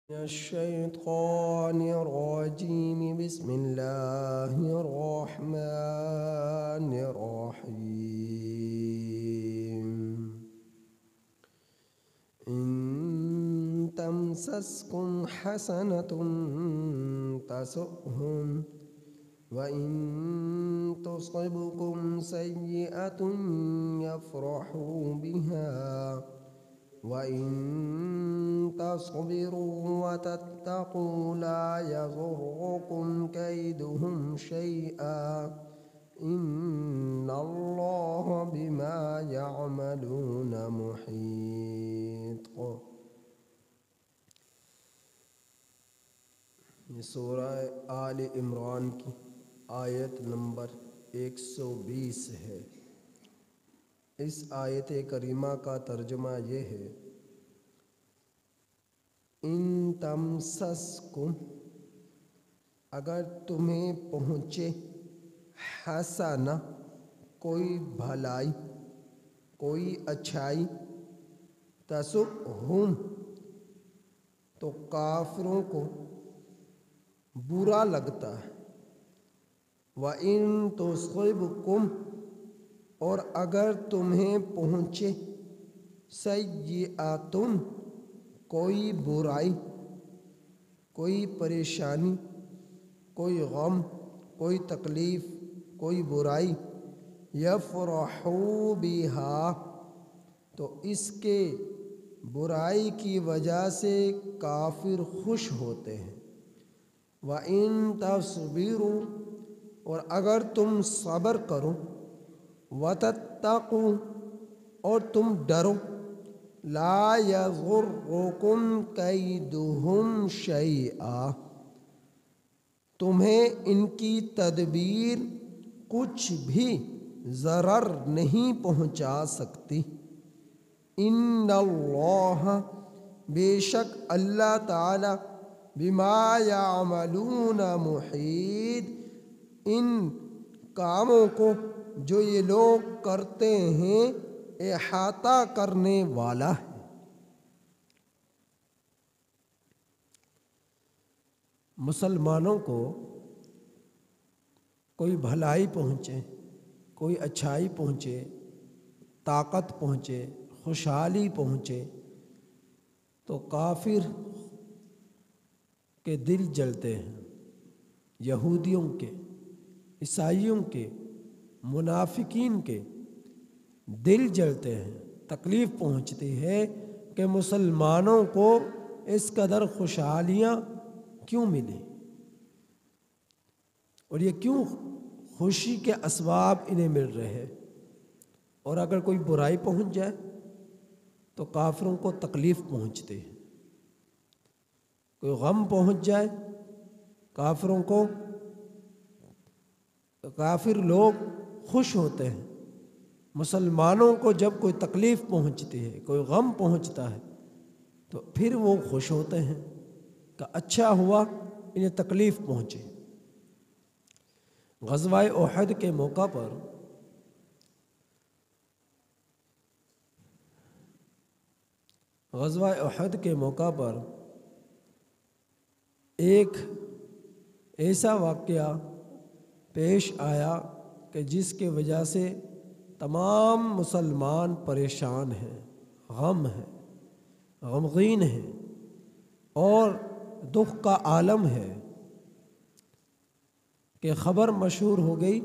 الشيطان الرجيم بسم الله الرحمن الرحيم إن تمسسكم حسنة تسؤهم وإن تصبكم سيئة يفرحوا بها وَإِن تَصْبِرُوا وَتَتَّقُوا لَا يَضُرُّكُمْ كَيْدُهُمْ شَيْئًا إِنَّ اللَّهَ بِمَا يَعْمَلُونَ مُحِيطٌ۔ یہ سورہ آل عمران کی آیت نمبر 120 ہے۔ اس آیت کریمہ کا ترجمہ یہ ہے: ان تمسسکم، اگر تمہیں پہنچے، حسنہ، کوئی بھلائی، کوئی اچھائی، تسؤہم، تو کافروں کو برا لگتا ہے، وَإِن تُصِبْكُمْ، اور اگر تمہیں پہنچے، سیئۃ، کوئی برائی، کوئی پریشانی، کوئی غم، کوئی تکلیف، کوئی برائی، یفرحوا بہا، تو اس کے برائی کی وجہ سے کافر خوش ہوتے ہیں، وَإِن تَصْبِرُوا، اور اگر تم صبر کرو، وَتَتَّقُوا، اور تم ڈرو، لا يَضُرُّكُمْ كَيْدُهُمْ شَيْئًا، تمہیں ان کی تدبیر کچھ بھی ضرر نہیں پہنچا سکتی، ان اللہ، بے شک اللہ تعالی، بما یعملون محیط، ان کاموں کو جو یہ لوگ کرتے ہیں احاطہ کرنے والا ہے۔ مسلمانوں کو کوئی بھلائی پہنچے، کوئی اچھائی پہنچے، طاقت پہنچے، خوشحالی پہنچے، تو کافر کے دل جلتے ہیں، یہودیوں کے، عیسائیوں کے، منافقین کے دل جلتے ہیں، تکلیف پہنچتی ہے کہ مسلمانوں کو اس قدر خوشحالیاں کیوں ملی، اور یہ کیوں خوشی کے اسباب انہیں مل رہے ہیں، اور اگر کوئی برائی پہنچ جائے تو کافروں کو تکلیف پہنچتی ہے، کوئی غم پہنچ جائے کافروں کو، کافر لوگ خوش ہوتے ہیں، مسلمانوں کو جب کوئی تکلیف پہنچتی ہے، کوئی غم پہنچتا ہے، تو پھر وہ خوش ہوتے ہیں کہ اچھا ہوا انہیں تکلیف پہنچی۔ غزوہ احد کے موقع پر ایک ایسا واقعہ پیش آیا کہ جس کی وجہ سے تمام مسلمان پریشان ہیں، غمگین ہیں، اور دکھ کا عالم ہے کہ خبر مشہور ہو گئی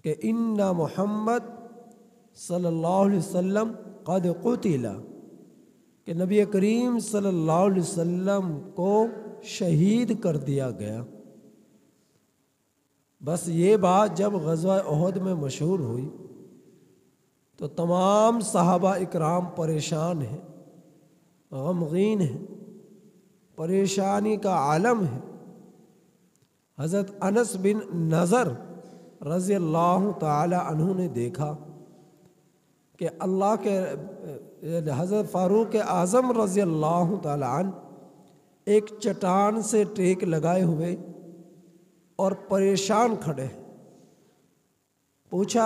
کہ ان محمد صلی اللہ علیہ وسلم قد قتل، کہ نبی کریم صلی اللہ علیہ وسلم کو شہید کر دیا گیا۔ بس یہ بات جب غزوہ احد میں مشہور ہوئی تو تمام صحابہ اکرام پریشان ہیں، غمگین ہیں، پریشانی کا عالم ہے۔ حضرت انس بن نضر رضی اللہ تعالی عنہ نے دیکھا کہ اللہ کے حضرت فاروق اعظم رضی اللہ تعالی عنہ ایک چٹان سے ٹیک لگائے ہوئے اور پریشان کھڑے، پوچھا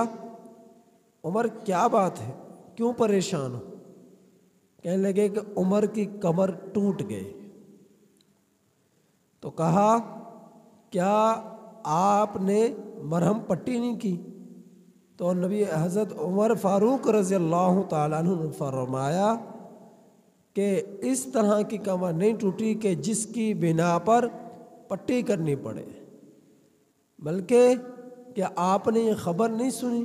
عمر کیا بات ہے، کیوں پریشان ہو؟ کہنے لگے کہ عمر کی کمر ٹوٹ گئی۔ تو کہا کیا آپ نے مرہم پٹی نہیں کی؟ تو نبی حضرت عمر فاروق رضی اللہ تعالیٰ عنہ نے فرمایا کہ اس طرح کی کمر نہیں ٹوٹی کہ جس کی بنا پر پٹی کرنی پڑے، بلکہ کہ آپ نے یہ خبر نہیں سنی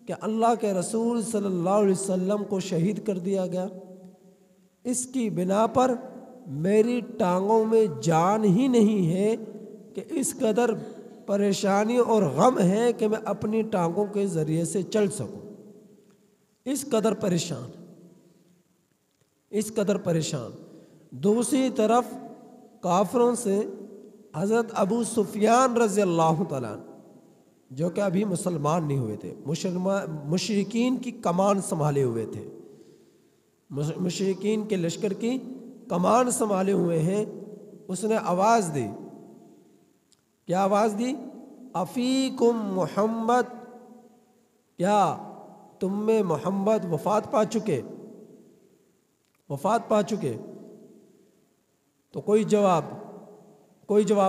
کہ اللہ کے رسول صلی اللہ علیہ وسلم کو شہید کر دیا گیا، اس کی بنا پر میری ٹانگوں میں جان ہی نہیں ہے کہ اس قدر پریشانی اور غم ہے کہ میں اپنی ٹانگوں کے ذریعے سے چل سکوں، اس قدر پریشان، اس قدر پریشان۔ دوسری طرف کافروں سے حضرت ابو سفیان رضی اللہ تعالیٰ عنہ، جو کہ ابھی مسلمان نہیں ہوئے تھے، مشرکین کی کمان سنبھالے ہوئے تھے، مشرکین کے لشکر کی کمان سنبھالے ہوئے ہیں، اس نے آواز دی، کیا آواز دی؟ افیکم محمد، کیا تم میں محمد وفات پا چکے، وفات پا چکے؟ تو کوئی جواب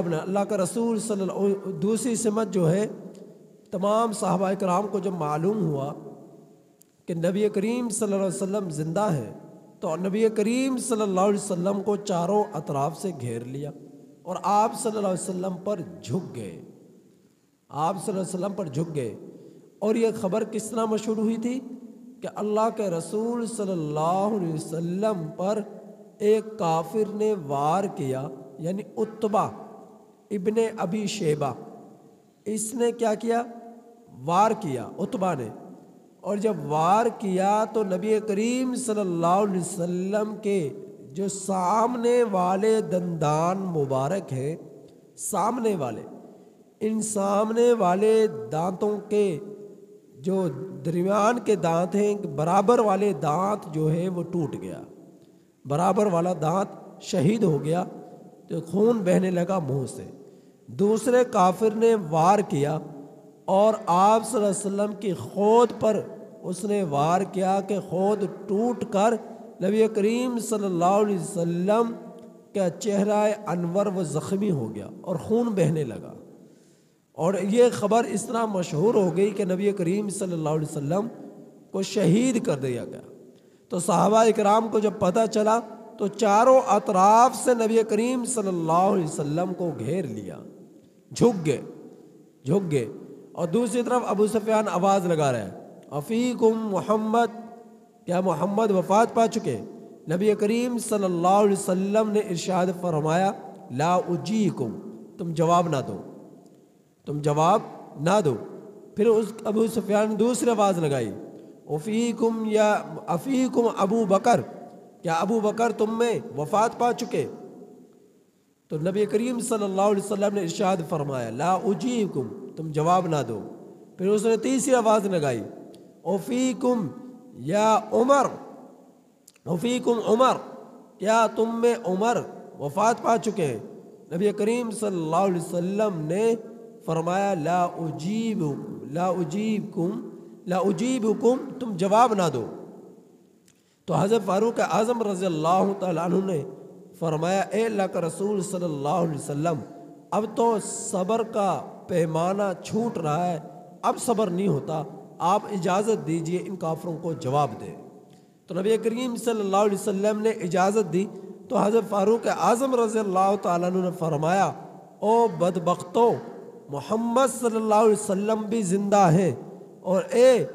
نہ۔ اللہ کا رسول صلی اللہ، دوسری سمت جو ہے، تمام صحابہ کرام کو جب معلوم ہوا کہ نبی کریم صلی اللہ علیہ وسلم زندہ ہیں، تو نبی کریم صلی اللہ علیہ وسلم کو چاروں اطراف سے گھیر لیا اور آپ صلی اللہ علیہ وسلم پر جھک گئے، آپ صلی اللہ علیہ وسلم پر جھک گئے۔ اور یہ خبر کس طرح مشہور ہوئی تھی کہ اللہ کے رسول صلی اللہ علیہ وسلم پر ایک کافر نے وار کیا، یعنی عتبہ ابن ابی شیبہ، اس نے کیا کیا؟ وار کیا عتبہ نے، اور جب وار کیا تو نبی کریم صلی اللہ علیہ وسلم کے جو سامنے والے دندان مبارک ہیں، سامنے والے، ان سامنے والے دانتوں کے جو درمیان کے دانت ہیں، برابر والے دانت جو ہے وہ ٹوٹ گیا، برابر والا دانت شہید ہو گیا، تو خون بہنے لگا منہ سے۔ دوسرے کافر نے وار کیا اور آپ صلی اللہ علیہ وسلم کی خود پر اس نے وار کیا کہ خود ٹوٹ کر نبی کریم صلی اللہ علیہ وسلم کا چہرہ انور و زخمی ہو گیا اور خون بہنے لگا۔ اور یہ خبر اس طرح مشہور ہو گئی کہ نبی کریم صلی اللہ علیہ وسلم کو شہید کر دیا گیا۔ تو صحابہ اکرام کو جب پتہ چلا تو چاروں اطراف سے نبی کریم صلی اللہ علیہ وسلم کو گھیر لیا، جھک گئے۔ اور دوسری طرف ابو سفیان آواز لگا رہا ہے، افیکم محمد، کیا محمد وفات پا چکے؟ نبی کریم صلی اللہ علیہ وسلم نے ارشاد فرمایا، لا اجیکم، تم جواب نہ دو۔ پھر اس ابو سفیان نے دوسری آواز لگائی، افیکم ابو بکر، کیا ابو بکر تم میں وفات پا چکے؟ تو نبی کریم صلی اللہ علیہ وسلم نے ارشاد فرمایا، لا اجیکم، تم جواب نہ دو۔ پھر اس نے تیسری آواز لگائی، افیکم یا عمر، افیکم عمر، کیا تم میں عمر وفات پا چکے ہیں؟ نبی کریم صلی اللہ علیہ وسلم نے فرمایا، لا اجیبکم، تم جواب نہ دو۔ تو حضرت فاروق اعظم رضی اللہ تعالیٰ عنہ نے فرمایا، اے اللہ کا رسول صلی اللہ علیہ وسلم، اب تو صبر کا پیمانہ چھوٹ رہا ہے، اب صبر نہیں ہوتا، آپ اجازت دیجئے ان کافروں کو جواب دیں۔ تو نبی کریم صلی اللہ علیہ وسلم نے اجازت دی تو حضرت فاروق اعظم رضی اللہ تعالیٰ عنہ نے فرمایا، او بدبختو، محمد صلی اللہ علیہ وسلم بھی زندہ ہیں، اور اے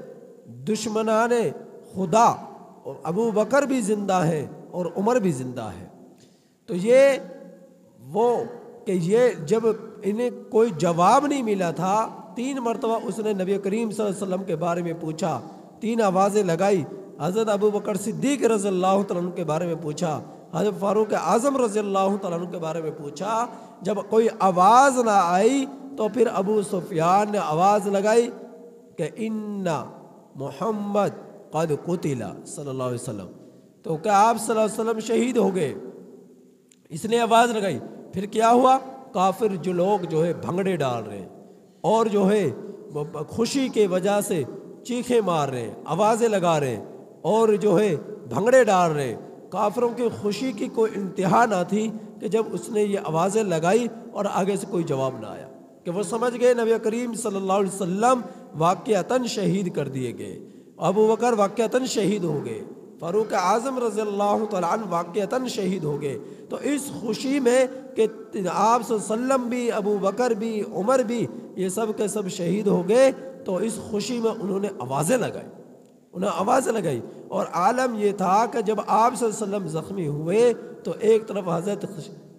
دشمنان خدا، ابو بکر بھی زندہ ہے اور عمر بھی زندہ ہے۔ تو یہ جب انہیں کوئی جواب نہیں ملا تھا، 3 مرتبہ اس نے نبی کریم صلی اللہ علیہ وسلم کے بارے میں پوچھا، 3 آوازیں لگائی، حضرت ابو بکر صدیق رضی اللہ تعالیٰ عنہ کے بارے میں پوچھا، حضرت فاروق اعظم رضی اللہ تعالیٰ عنہ کے بارے میں پوچھا۔ جب کوئی آواز نہ آئی تو پھر ابو سفیان نے آواز لگائی کہ ان محمد قد قتل صلی اللہ علیہ وسلم، تو کیا آپ صلی اللہ علیہ وسلم شہید ہو گئے؟ اس نے آواز لگائی۔ پھر کیا ہوا؟ کافر جو لوگ جو ہے بھنگڑے ڈال رہے ہیں اور جو ہے خوشی کے وجہ سے چیخیں مار رہے ہیں، آوازیں لگا رہے ہیں اور جو ہے بھنگڑے ڈال رہے ہیں، کافروں کی خوشی کی کوئی انتہا نہ تھی کہ جب اس نے یہ آوازیں لگائی اور آگے سے کوئی جواب نہ آیا، کہ وہ سمجھ گئے نبی کریم صلی اللہ علیہ وسلم واقعتاً شہید کر دیے گئے، ابو بکر واقعتاً شہید ہو گئے، فاروق اعظم رضی اللہ تعالیٰ عنہ واقعتاً شہید ہو گئے۔ تو اس خوشی میں کہ آپ صلی اللہ علیہ وسلم بھی، ابو بکر بھی، عمر بھی، یہ سب کے سب شہید ہو گئے، تو اس خوشی میں انہوں نے آوازیں لگائی، اور عالم یہ تھا کہ جب آپ صلی اللہ علیہ وسلم زخمی ہوئے تو ایک طرف حضرت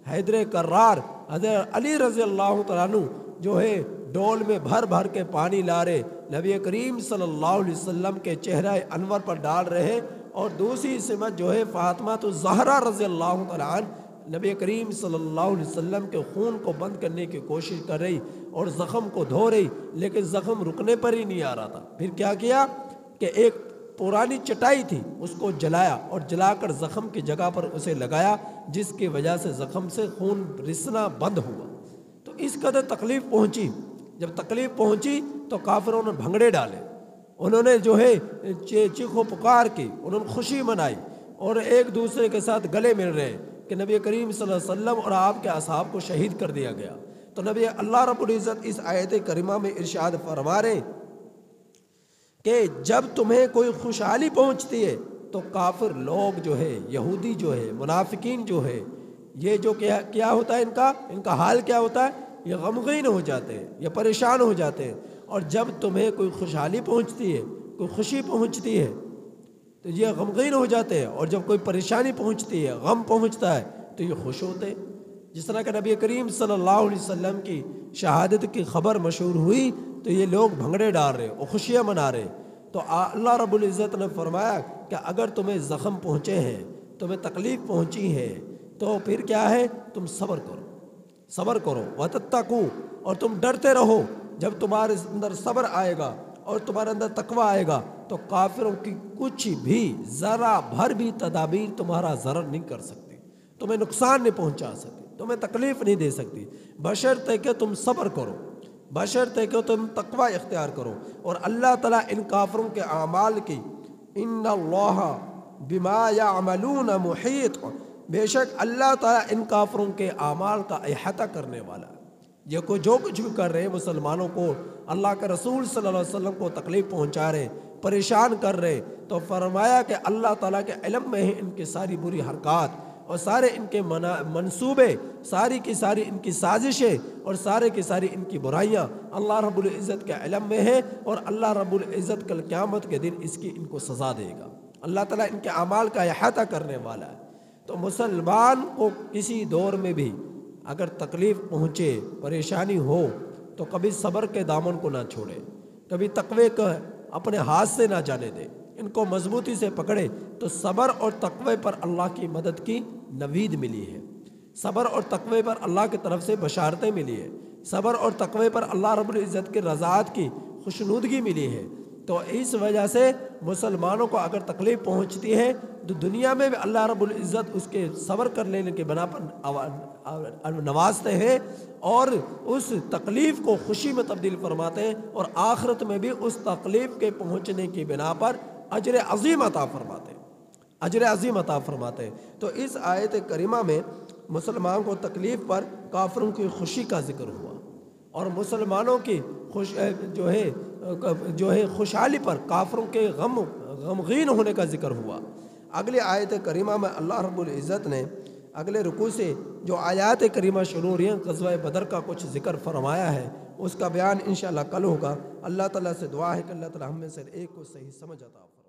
حیدر کرار، حضرت علی رضی اللہ تعالیٰ عنہ جو ہے ڈول میں بھر بھر کے پانی لا رہے، نبی کریم صلی اللہ علیہ وسلم کے چہرہ انور پر ڈال رہے، اور دوسری سمت جو ہے فاطمہ الزہرا رضی اللہ تعالیٰ عنہ نبی کریم صلی اللہ علیہ وسلم کے خون کو بند کرنے کی کوشش کر رہی اور زخم کو دھو رہی، لیکن زخم رکنے پر ہی نہیں آ رہا تھا۔ پھر کیا کیا کہ ایک پرانی چٹائی تھی، اس کو جلایا اور جلا کر زخم کی جگہ پر اسے لگایا، جس کی وجہ سے زخم سے خون رسنا بند ہوا۔ تو اس قدر تکلیف پہنچی، جب تکلیف پہنچی تو کافروں نے بھنگڑے ڈالے، انہوں نے جو ہے چیخ و پکار کی، انہوں نے خوشی منائی، اور ایک دوسرے کے ساتھ گلے مل رہے کہ نبی کریم صلی اللہ علیہ وسلم اور آپ کے اصحاب کو شہید کر دیا گیا۔ تو نبی اللہ رب العزت اس آیت کریمہ میں ارشاد فرما رہے کہ جب تمہیں کوئی خوشحالی پہنچتی ہے تو کافر لوگ جو ہے، یہودی جو ہے، منافقین جو ہے، یہ جو کیا ہوتا ہے، ان کا حال کیا ہوتا ہے، یہ غمگین ہو جاتے ہیں، یہ پریشان ہو جاتے ہیں۔ اور جب تمہیں کوئی خوشحالی پہنچتی ہے، کوئی خوشی پہنچتی ہے تو یہ غمگین ہو جاتے ہیں، اور جب کوئی پریشانی پہنچتی ہے، غم پہنچتا ہے تو یہ خوش ہوتے ہیں۔ جس طرح کہ نبی کریم صلی اللہ علیہ وسلم کی شہادت کی خبر مشہور ہوئی تو یہ لوگ بھنگڑے ڈال رہے اور خوشیاں منا رہے۔ تو اللہ رب العزت نے فرمایا کہ اگر تمہیں زخم پہنچے ہیں، تمہیں تکلیف پہنچی ہے، تو پھر کیا ہے، تم صبر کرو وَتَتَّقُوا، اور تم ڈرتے رہو۔ جب تمہارے اندر صبر آئے گا اور تمہارے اندر تقوی آئے گا تو کافروں کی کچھ بھی ذرا بھر بھی تدابیر تمہارا ضرر نہیں کر سکتی، تمہیں نقصان نہیں پہنچا سکتی، تمہیں تکلیف نہیں دے سکتی، بشرطے کہ تم صبر کرو، بشرطے کہ تم تقوی اختیار کرو۔ اور اللہ تعالیٰ ان کافروں کے اعمال کی ان اللہ بما یعملون محیط، بے شک اللہ تعالیٰ ان کافروں کے اعمال کا احاطہ کرنے والا ہے۔ یہ کو جو کچھ بھی کر رہے ہیں، مسلمانوں کو، اللہ کے رسول صلی اللہ علیہ وسلم کو تکلیف پہنچا رہے، پریشان کر رہے، تو فرمایا کہ اللہ تعالیٰ کے علم میں ہے ان کی ساری بری حرکات اور سارے ان کے منصوبے، ساری کی ساری ان کی سازشیں اور سارے کی ساری ان کی برائیاں اللہ رب العزت کے علم میں ہے، اور اللہ رب العزت کل قیامت کے دن اس کی ان کو سزا دے گا۔ اللہ تعالیٰ ان کے اعمال کا احاطہ کرنے والا ہے۔ تو مسلمان کو کسی دور میں بھی اگر تکلیف پہنچے، پریشانی ہو، تو کبھی صبر کے دامن کو نہ چھوڑے، کبھی تقوی کو اپنے ہاتھ سے نہ جانے دے، ان کو مضبوطی سے پکڑے۔ تو صبر اور تقوی پر اللہ کی مدد کی نوید ملی ہے، صبر اور تقوی پر اللہ کی طرف سے بشارتیں ملی ہے، صبر اور تقوی پر اللہ رب العزت کی رضاعت کی خوشنودگی ملی ہے۔ تو اس وجہ سے مسلمانوں کو اگر تکلیف پہنچتی ہے تو دنیا میں بھی اللہ رب العزت اس کے صبر کر لینے کے بنا پر نوازتے ہیں، اور اس تکلیف کو خوشی میں تبدیل فرماتے ہیں، اور آخرت میں بھی اس تکلیف کے پہنچنے کی بنا پر اجر عظیم عطا فرماتے ہیں۔ تو اس آیت کریمہ میں مسلمان کو تکلیف پر کافروں کی خوشی کا ذکر ہوا، اور مسلمانوں کی جو ہے خوشحالی پر کافروں کے غمگین ہونے کا ذکر ہوا۔ اگلی آیت کریمہ میں اللہ رب العزت نے اگلے رکوع سے جو آیات کریمہ شروع ہوئی ہیں، غزوہ بدر کا کچھ ذکر فرمایا ہے، اس کا بیان انشاءاللہ کل ہوگا۔ اللہ تعالیٰ سے دعا ہے کہ اللہ تعالیٰ ہم میں سے ایک کو صحیح سمجھ عطا فرمائے۔